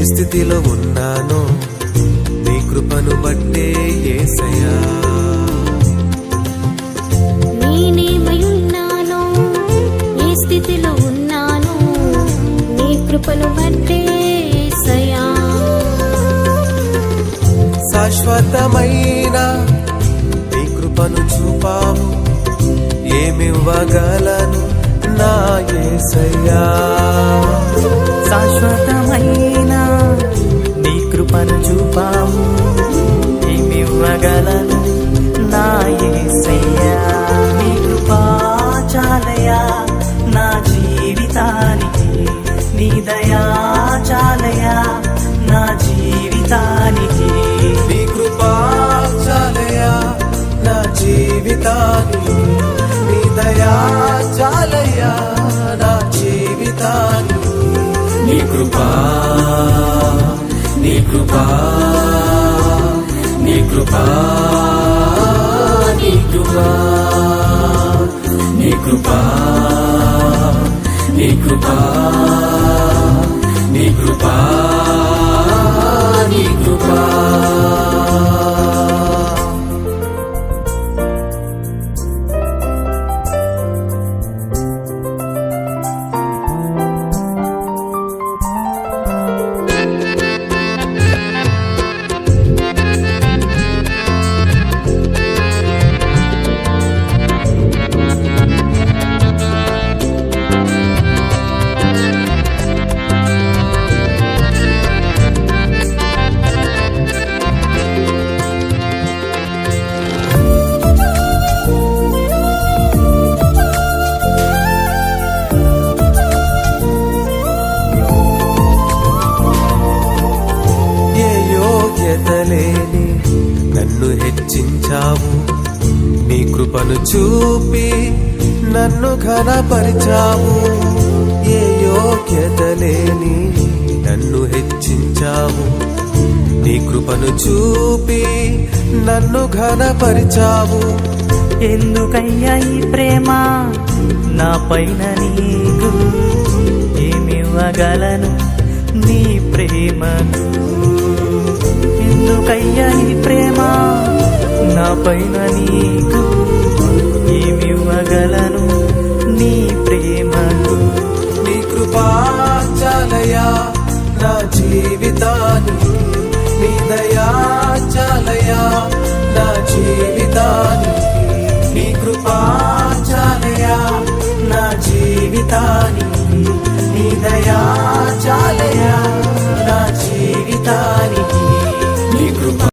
స్థితిలో ఉన్నానో నీ కృపను బట్టే యేసయ్యా. నేనేమయున్నానో ఏ స్థితిలో ఉన్నానో నీ కృపను బట్టే యేసయ్యా. శాశ్వతమైన నీ కృపను చూపావు, ఏమివ్వగలను నా యేసయ్యా. శాశ్వతమైన నీ కృపను చూపావు, ఏమివ్వగలను నా యేసయ్యా. నీ కృపా చాలయా నా జీవితానికి, నీ దయా చాలయా నా జీవితానికి. నీ కృపా చాలయా నా జీవితానికి, నీ దయా చాలయా నా జీవితానికి. నీ కృపా, నీ కృపా, నీ కృపా, నీ కృపా, నీ కృపా, నీ కృపా, నీ కృపా, నీ కృపా. లేని నన్ను హెచ్చించావు, నీ కృపను చూపి నన్ను ఘనపరిచావు. ఏ యోగ్యత లేని నన్ను హెచ్చించావు, నీ కృపను చూపి నన్ను ఘనపరిచావు. ఎందుకయ్యా ఈ ప్రేమ నా పైన నీకు, ఏమివ్వగలను నీ ప్రేమకు. ఎందుకయ్యా ఈ ప్రేమ నా పైన నీకు, ఏమివ్వగలను నీ ప్రేమకు. నీ కృపా చాలయా నా జీవితానికి, నీ దయా చాలయా నా జీవితానికి. నీ కృపా చాలయా నా జీవితానికి, నీ దయా చాలయా నా జీవితానికి.